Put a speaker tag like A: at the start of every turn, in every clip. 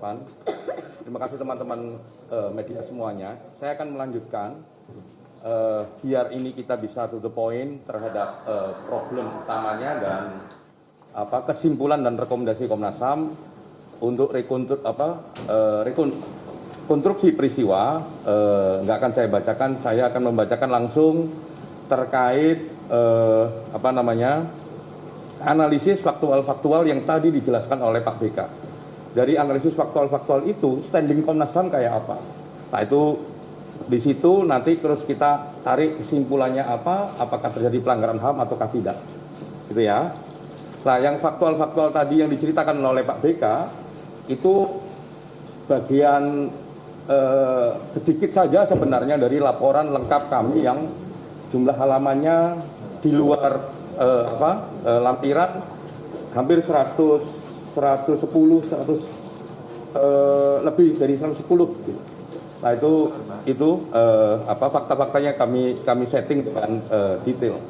A: Irfan. Terima kasih teman-teman media semuanya. Saya akan melanjutkan biar ini kita bisa to the point terhadap problem utamanya dan kesimpulan dan rekomendasi Komnas HAM untuk rekonstruksi peristiwa. Nggak akan saya bacakan, saya akan membacakan langsung terkait analisis faktual-faktual yang tadi dijelaskan oleh Pak BK. Dari analisis faktual-faktual itu, standing Komnas HAM kayak apa? Nah itu di situ nanti terus kita tarik kesimpulannya apakah terjadi pelanggaran HAM ataukah tidak, gitu ya. Nah yang faktual-faktual tadi yang diceritakan oleh Pak BK itu bagian sedikit saja sebenarnya dari laporan lengkap kami yang jumlah halamannya di luar lampiran hampir lebih dari 110 gitu. Nah itu fakta-faktanya kami setting dengan detail.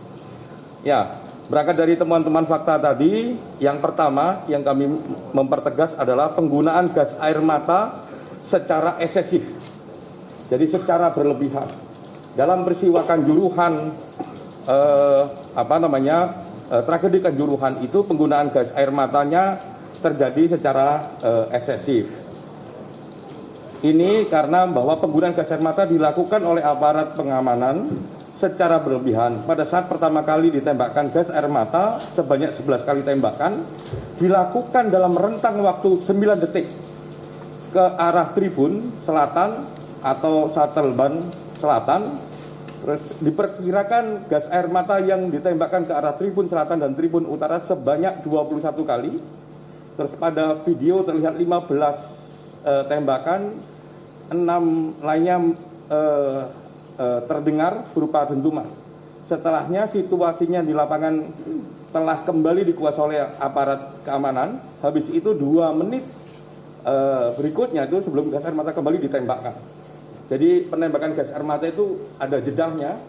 A: Ya, berangkat dari temuan-temuan fakta tadi, yang pertama yang kami mempertegas adalah penggunaan gas air mata secara eksesif. Jadi secara berlebihan. Dalam peristiwa Kanjuruhan tragedi Kanjuruhan itu penggunaan gas air matanya terjadi secara eksesif. Ini karena bahwa penggunaan gas air mata dilakukan oleh aparat pengamanan secara berlebihan. Pada saat pertama kali ditembakkan gas air mata sebanyak 11 kali tembakan dilakukan dalam rentang waktu 9 detik ke arah tribun selatan atau Satelban selatan. Terus diperkirakan gas air mata yang ditembakkan ke arah tribun selatan dan tribun utara sebanyak 21 kali. Terus pada video terlihat 15 tembakan, 6 lainnya terdengar berupa dentuman. Setelahnya situasinya di lapangan telah kembali dikuasai oleh aparat keamanan. Habis itu 2 menit berikutnya itu sebelum gas air mata kembali ditembakkan. Jadi penembakan gas air mata itu ada jedahnya.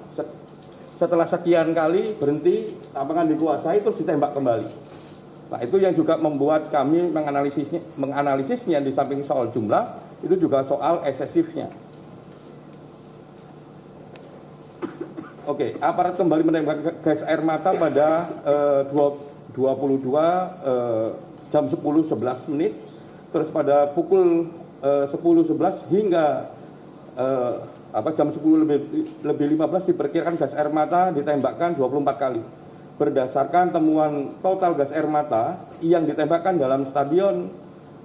A: Setelah sekian kali berhenti, lapangan dikuasai terus ditembak kembali. Nah itu yang juga membuat kami menganalisisnya di samping soal jumlah, itu juga soal eksesifnya. Oke, aparat kembali menembak gas air mata pada 22 jam 10.11 menit, terus pada pukul 10.11 hingga jam 10 lebih 15 diperkirakan gas air mata ditembakkan 24 kali. Berdasarkan temuan total gas air mata yang ditembakkan dalam stadion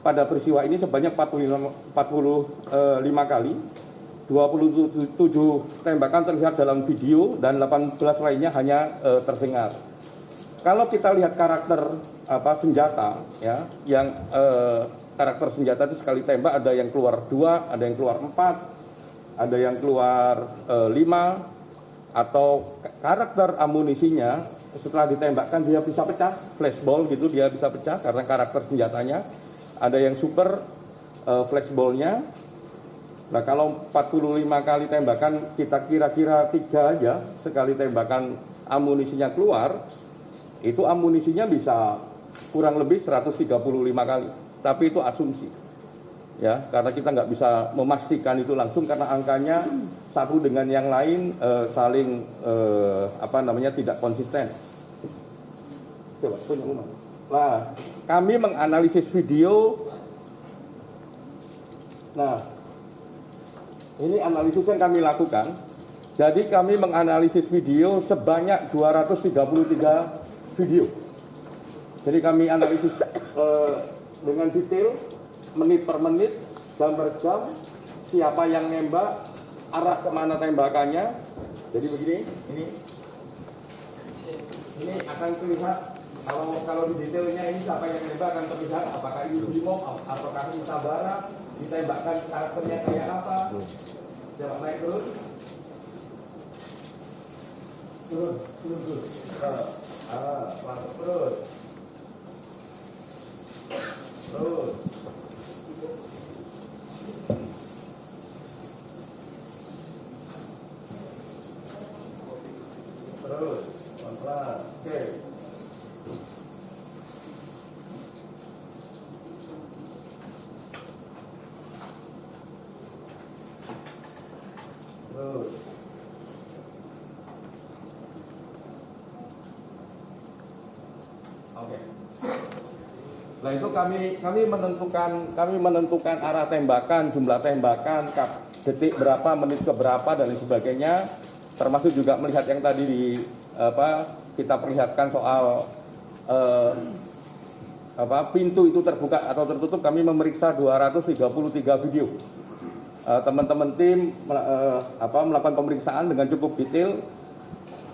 A: pada peristiwa ini sebanyak 45 kali, 27 tembakan terlihat dalam video dan 18 lainnya hanya terdengar. Kalau kita lihat karakter senjata, ya, yang karakter senjata itu sekali tembak ada yang keluar 2, ada yang keluar 4, ada yang keluar 5, atau karakter amunisinya setelah ditembakkan dia bisa pecah, flashball gitu dia bisa pecah karena karakter senjatanya. Ada yang super flashballnya. Nah kalau 45 kali tembakan kita kira-kira 3 aja sekali tembakan amunisinya keluar, itu amunisinya bisa kurang lebih 135 kali. Tapi itu asumsi. Ya, karena kita nggak bisa memastikan itu langsung karena angkanya satu dengan yang lain saling tidak konsisten. Coba punya umum. Nah, kami menganalisis video. Nah, ini analisis yang kami lakukan. Jadi kami menganalisis video sebanyak 233 video. Jadi kami analisis dengan detail, menit per menit, jam per jam, siapa yang nembak, arah kemana tembakannya. Jadi begini, ini akan terlihat kalau di detailnya ini siapa yang nembak akan terlihat apakah ini Brimob ataukah ini Sabara, ditembakkan karakternya kayak apa. Coba naik terus. Terus. Terus. Terus, pelan-pelan. Oke. Nah itu kami menentukan arah tembakan, jumlah tembakan, detik berapa, menit ke berapa dan lain sebagainya. Termasuk juga melihat yang tadi kita perlihatkan soal pintu itu terbuka atau tertutup. Kami memeriksa 233 video. Teman-teman tim melakukan pemeriksaan dengan cukup detail.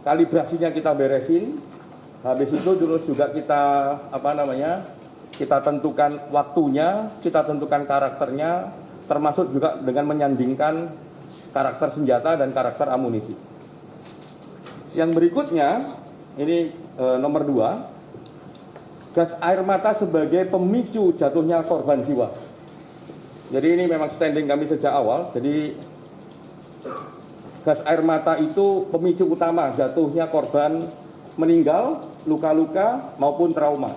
A: Kalibrasinya kita beresin. Habis itu terus juga kita kita tentukan waktunya, kita tentukan karakternya, termasuk juga dengan menyandingkan karakter senjata dan karakter amunisi. Yang berikutnya, ini nomor 2, gas air mata sebagai pemicu jatuhnya korban jiwa. Jadi ini memang standing kami sejak awal, jadi gas air mata itu pemicu utama jatuhnya korban meninggal, luka-luka maupun trauma.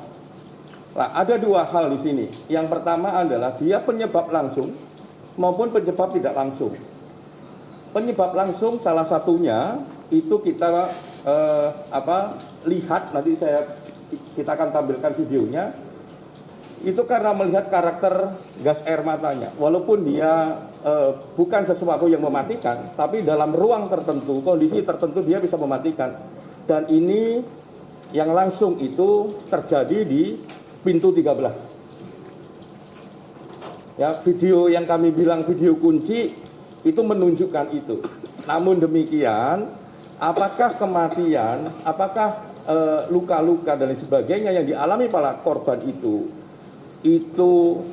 A: Nah, ada 2 hal di sini. Yang pertama adalah dia penyebab langsung maupun penyebab tidak langsung. Penyebab langsung salah satunya itu kita lihat, nanti kita akan tampilkan videonya. Itu karena melihat karakter gas air matanya. Walaupun dia bukan sesuatu yang mematikan, tapi dalam ruang tertentu, kondisi tertentu dia bisa mematikan. Dan ini yang langsung itu terjadi di pintu 13. Ya, video yang kami bilang video kunci itu menunjukkan itu. Namun demikian, apakah kematian, apakah luka-luka dan lain sebagainya yang dialami para korban itu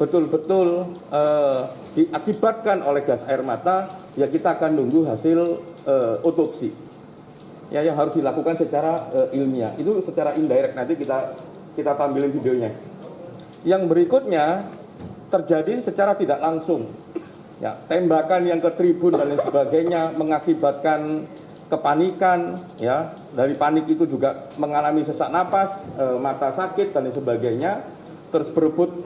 A: betul-betul diakibatkan oleh gas air mata, ya kita akan nunggu hasil otopsi. Ya, yang harus dilakukan secara ilmiah. Itu secara indirect, nanti kita tampilin videonya. Yang berikutnya terjadi secara tidak langsung. Ya, tembakan yang ke tribun dan lain sebagainya mengakibatkan kepanikan, ya. Dari panik itu juga mengalami sesak napas, mata sakit dan lain sebagainya. Terus berebut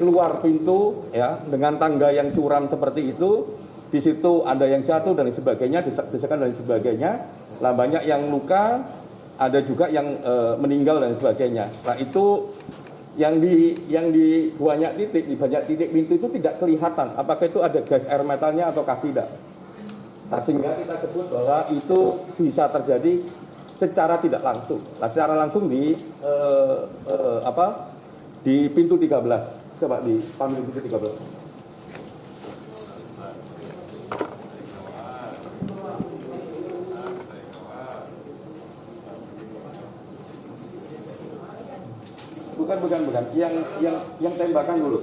A: keluar pintu, ya, dengan tangga yang curam seperti itu. Di situ ada yang jatuh dan lain sebagainya, desakan dan lain sebagainya. Lah banyak yang luka, ada juga yang meninggal dan sebagainya. Nah itu yang di banyak titik pintu itu tidak kelihatan apakah itu ada gas air matanya ataukah tidak. Nah, sehingga kita sebut bahwa itu bisa terjadi secara tidak langsung. Nah, secara langsung di pintu 13. Coba di panel pintu 13. Bukan. Yang tembakan dulu.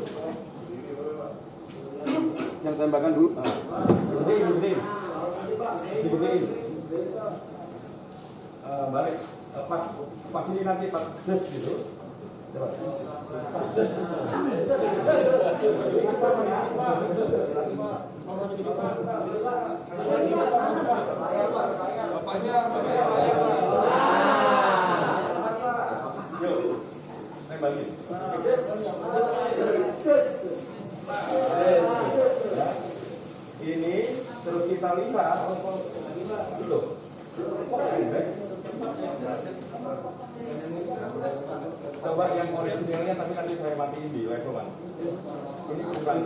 A: Yang tembakan dulu. Begini. Balik. Pas ini nanti pas des gitu. Coba. Tembakin. Ini terus kita lihat dulu. Coba yang originalnya tapi nanti saya matiin di level 1. Ini bukan.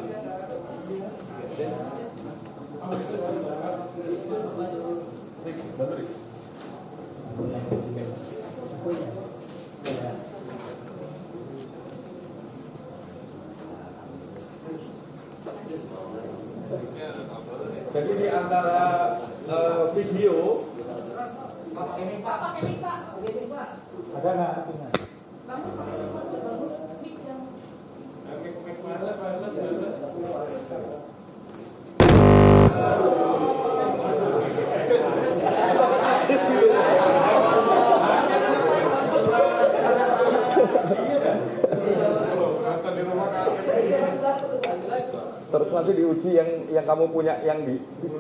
A: Jadi di antara video ini Pak. Ada nggak? Bagus. Terus nanti diuji yang kamu punya yang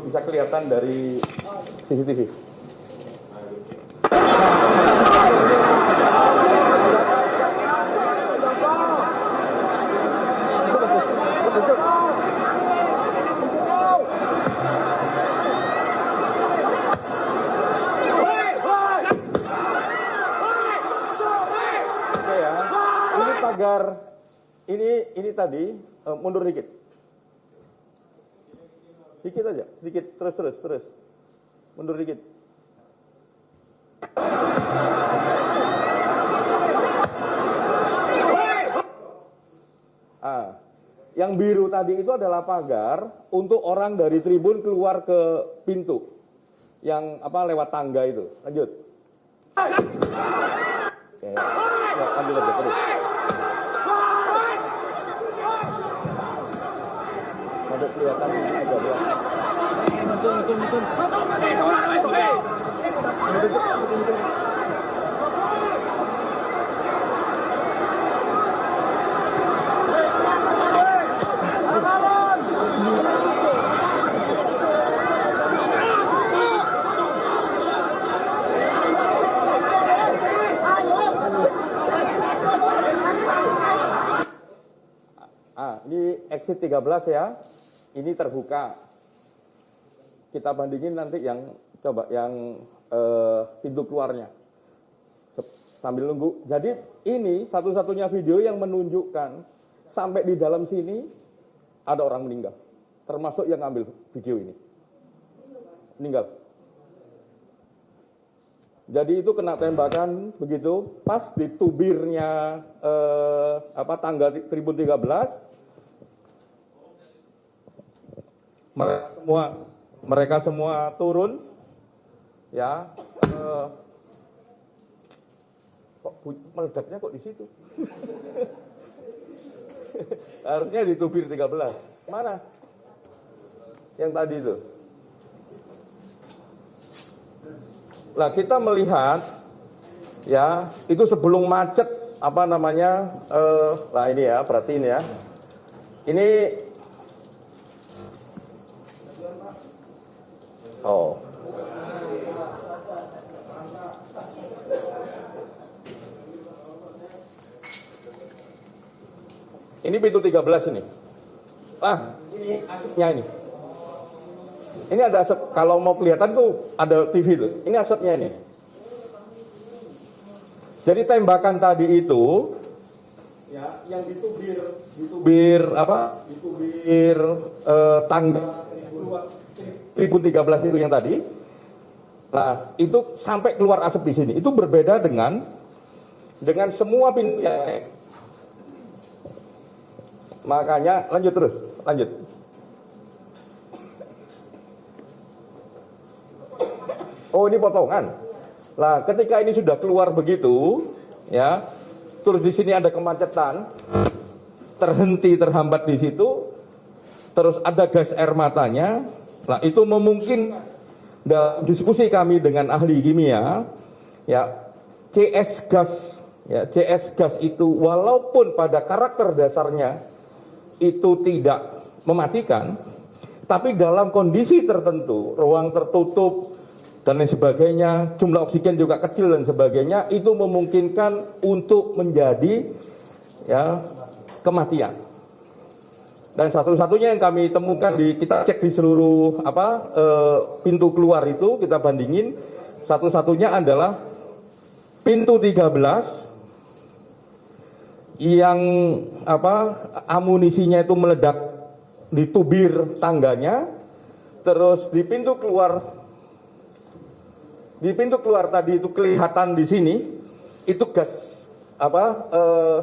A: bisa kelihatan dari CCTV. Oke ya, ini
B: ini tadi mundur dikit. Dikit aja, dikit, terus. Mundur dikit. Yang biru tadi itu adalah pagar untuk orang dari tribun keluar ke pintu yang lewat tangga itu. Lanjut. Oke, lanjut aja terus. Ada kelihatan juga dia. Betul. Ini exit 13 ya. Ini terbuka. Kita bandingin nanti yang pintu keluarnya. Sambil nunggu. Jadi ini satu-satunya video yang menunjukkan sampai di dalam sini ada orang meninggal. Termasuk yang ngambil video ini. Meninggal. Jadi itu kena tembakan begitu pas di tubirnya tangga tribun 13. Mereka semua turun, ya. Kok meledaknya kok di situ? Harusnya di tubir 13. Mana? Yang tadi itu. Nah, kita melihat, ya, itu sebelum macet, lah ini ya, perhatiin ya. Ini. Oh. Ini pintu 13 ini. Ini asapnya ini. Ini ada asap, kalau mau kelihatan tuh ada TV tuh. Ini asapnya ini. Jadi tembakan tadi itu ya yang ditubir tangga tribun 13 itu yang tadi. Nah, itu sampai keluar asap di sini. Itu berbeda dengan semua pintu yang lain. Makanya lanjut. Oh, ini potongan. Nah, ketika ini sudah keluar begitu, ya, terus di sini ada kemacetan, terhambat di situ, terus ada gas air matanya. Nah, itu memungkinkan dalam diskusi kami dengan ahli kimia, ya, CS gas itu walaupun pada karakter dasarnya itu tidak mematikan, tapi dalam kondisi tertentu, ruang tertutup dan lain sebagainya, jumlah oksigen juga kecil dan sebagainya, itu memungkinkan untuk menjadi, ya, kematian. Dan satu-satunya yang kami temukan kita cek di seluruh pintu keluar itu, kita bandingin, satu-satunya adalah pintu 13 yang amunisinya itu meledak di tubir tangganya, terus di pintu keluar tadi itu kelihatan di sini itu gas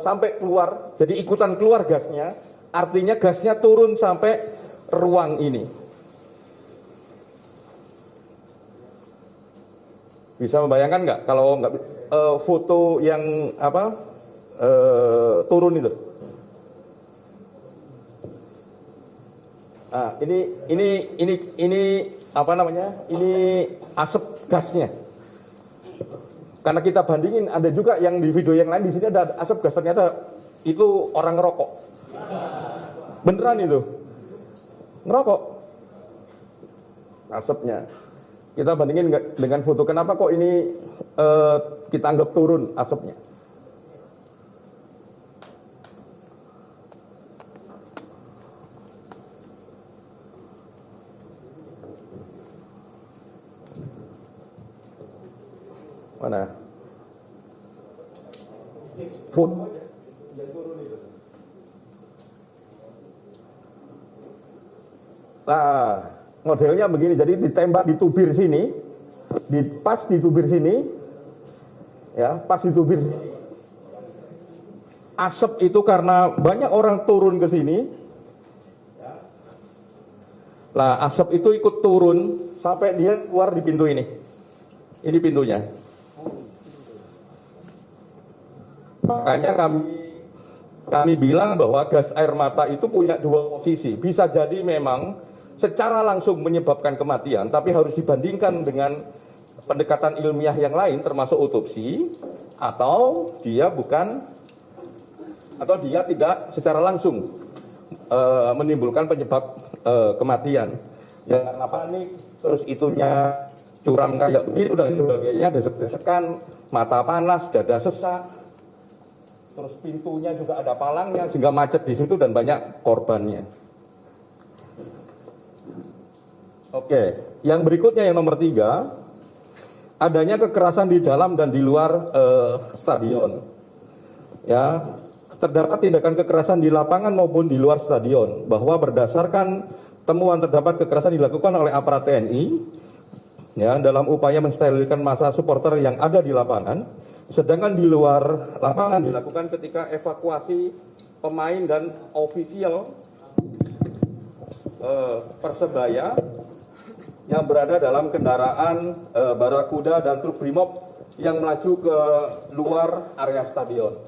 B: sampai keluar, jadi ikutan keluar gasnya. Artinya gasnya turun sampai ruang ini. Bisa membayangkan nggak kalau nggak foto yang turun itu? Nah, ini Ini asap gasnya. Karena kita bandingin, ada juga yang di video yang lain, di sini ada asap gas, ternyata itu orang ngerokok. Beneran itu ngerokok asapnya. Kita bandingin dengan foto, kenapa kok ini kita anggap turun asapnya. Mana foto yang turun itu? Nah, modelnya begini, jadi ditembak di tubir sini, pas di tubir sini, ya, pas di tubir sini. Asap itu karena banyak orang turun ke sini. Nah, asap itu ikut turun sampai dia keluar di pintu ini. Ini pintunya. Makanya kami bilang bahwa gas air mata itu punya dua posisi. Bisa jadi memang secara langsung menyebabkan kematian, tapi harus dibandingkan dengan pendekatan ilmiah yang lain termasuk otopsi, atau dia tidak secara langsung menimbulkan penyebab kematian. Ya karena panik, terus itunya curam kayak begitu dan sebagainya, desek-desekan, mata panas, dada sesak, terus pintunya juga ada palangnya sehingga macet di situ dan banyak korbannya. Oke, yang berikutnya yang nomor 3, adanya kekerasan di dalam dan di luar stadion. Ya, terdapat tindakan kekerasan di lapangan maupun di luar stadion. Bahwa berdasarkan temuan terdapat kekerasan dilakukan oleh aparat TNI, ya, dalam upaya mensterilkan massa supporter yang ada di lapangan. Sedangkan di luar lapangan dilakukan ketika evakuasi pemain dan ofisial Persebaya yang berada dalam kendaraan Barakuda dan truk Brimob yang melaju ke luar area stadion.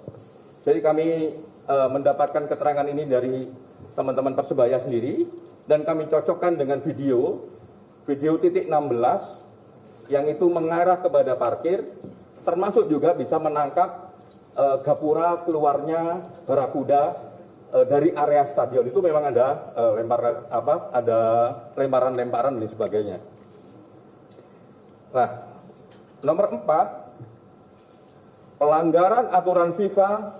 B: Jadi kami mendapatkan keterangan ini dari teman-teman Persebaya sendiri dan kami cocokkan dengan video titik 16 yang itu mengarah kepada parkir, termasuk juga bisa menangkap gapura keluarnya Barakuda dari area stadion. Itu memang ada lemparan-lemparan dan sebagainya. Nah, nomor 4, pelanggaran aturan FIFA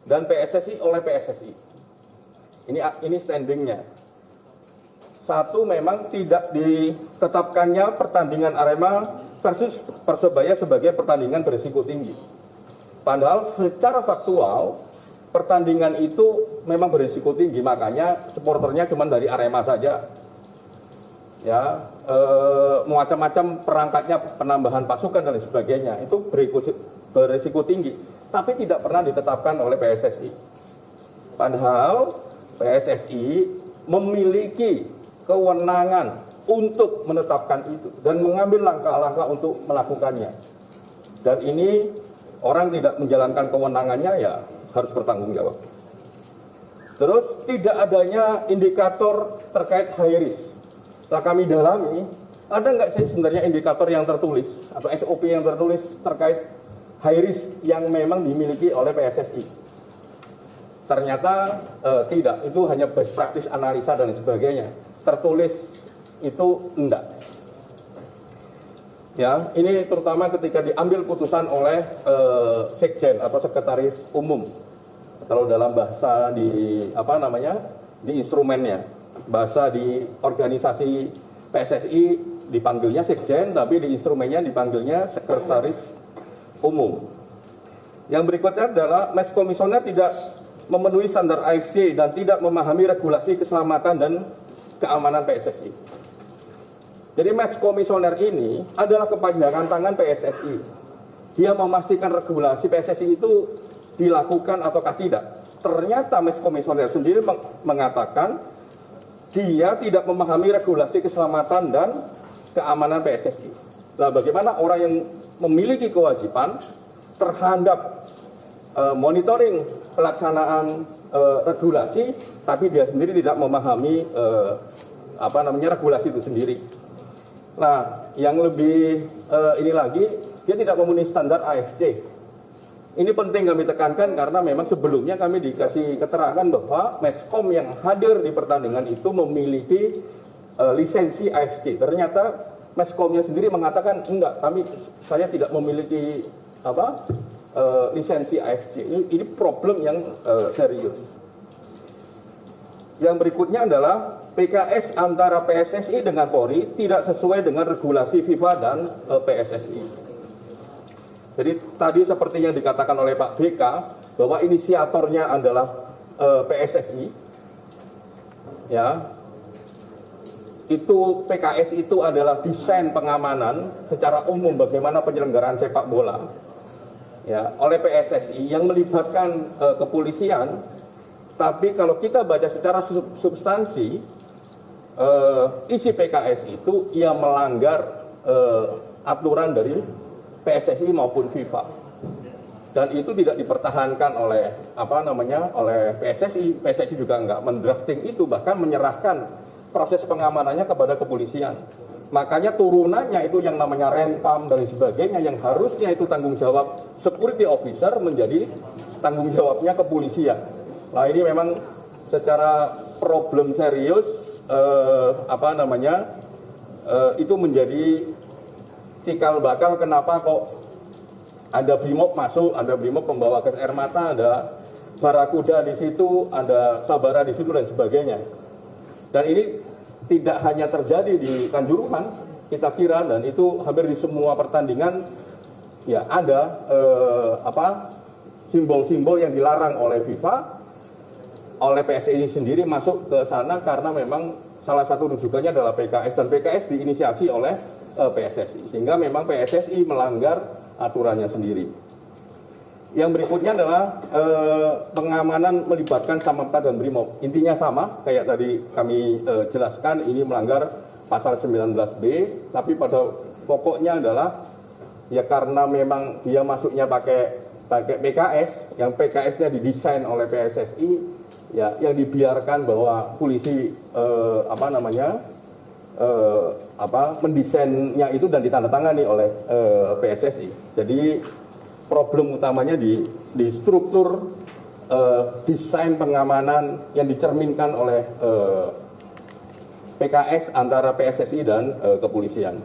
B: dan PSSI oleh PSSI. Ini standingnya. 1, memang tidak ditetapkannya pertandingan Arema versus Persebaya sebagai pertandingan berisiko tinggi. Padahal secara faktual pertandingan itu memang berisiko tinggi, makanya supporternya cuma dari Arema saja. Ya, macam-macam perangkatnya, penambahan pasukan dan sebagainya, itu berisiko tinggi, tapi tidak pernah ditetapkan oleh PSSI. Padahal PSSI memiliki kewenangan untuk menetapkan itu dan mengambil langkah-langkah untuk melakukannya. Dan ini orang tidak menjalankan kewenangannya, ya harus bertanggung jawab. Terus tidak adanya indikator terkait high risk. Setelah kami dalami, ada nggak sih sebenarnya indikator yang tertulis atau SOP yang tertulis terkait high risk yang memang dimiliki oleh PSSI? Ternyata tidak, itu hanya best practice analisa dan sebagainya. Tertulis itu enggak. Ya, ini terutama ketika diambil putusan oleh Sekjen atau Sekretaris Umum. Kalau dalam bahasa di instrumennya, bahasa di organisasi PSSI dipanggilnya Sekjen, tapi di instrumennya dipanggilnya Sekretaris Umum. Yang berikutnya adalah Match Komisioner tidak memenuhi standar AFC dan tidak memahami regulasi keselamatan dan keamanan PSSI. Jadi Match Komisioner ini adalah kepanjangan tangan PSSI. Dia memastikan regulasi PSSI itu dilakukan ataukah tidak. Ternyata Match Komisioner sendiri mengatakan dia tidak memahami regulasi keselamatan dan keamanan PSSI. Nah, bagaimana orang yang memiliki kewajiban terhadap monitoring pelaksanaan regulasi, tapi dia sendiri tidak memahami regulasi itu sendiri. Nah, yang lebih ini lagi, dia tidak memenuhi standar AFC. Ini penting kami tekankan karena memang sebelumnya kami dikasih keterangan bahwa Matchcom yang hadir di pertandingan itu memiliki lisensi AFC. Ternyata Matchcomnya sendiri mengatakan enggak, saya tidak memiliki lisensi AFC. Ini problem yang serius. Yang berikutnya adalah PKS antara PSSI dengan Polri tidak sesuai dengan regulasi FIFA dan PSSI. Jadi tadi seperti yang dikatakan oleh Pak BK bahwa inisiatornya adalah PSSI, ya, itu PKS itu adalah desain pengamanan secara umum bagaimana penyelenggaraan sepak bola ya oleh PSSI yang melibatkan kepolisian. Tapi kalau kita baca secara substansi isi PKS itu ia melanggar aturan dari PSSI maupun FIFA, dan itu tidak dipertahankan oleh oleh PSSI. PSSI juga nggak mendrafting itu, bahkan menyerahkan proses pengamanannya kepada kepolisian. Makanya turunannya itu yang namanya Renpam dan sebagainya yang harusnya itu tanggung jawab security officer menjadi tanggung jawabnya kepolisian. Nah ini memang secara problem serius itu menjadi cikal bakal kenapa kok ada Brimob masuk, ada Brimob pembawa gas air mata, ada Barakuda di situ, ada Sabara di situ dan sebagainya. Dan ini tidak hanya terjadi di Kanjuruhan, kita kira, dan itu hampir di semua pertandingan ya ada simbol-simbol yang dilarang oleh FIFA, oleh PSSI sendiri masuk ke sana karena memang salah satu rujukannya adalah PKS, dan PKS diinisiasi oleh PSSI, sehingga memang PSSI melanggar aturannya sendiri. Yang berikutnya adalah pengamanan melibatkan Samapta dan Brimob. Intinya sama, kayak tadi kami jelaskan, ini melanggar pasal 19B, tapi pada pokoknya adalah ya karena memang dia masuknya pakai PKS, yang PKS-nya didesain oleh PSSI, ya yang dibiarkan bahwa polisi mendesainnya itu dan ditandatangani oleh PSSI. Jadi problem utamanya di struktur desain pengamanan yang dicerminkan oleh PKS antara PSSI dan kepolisian.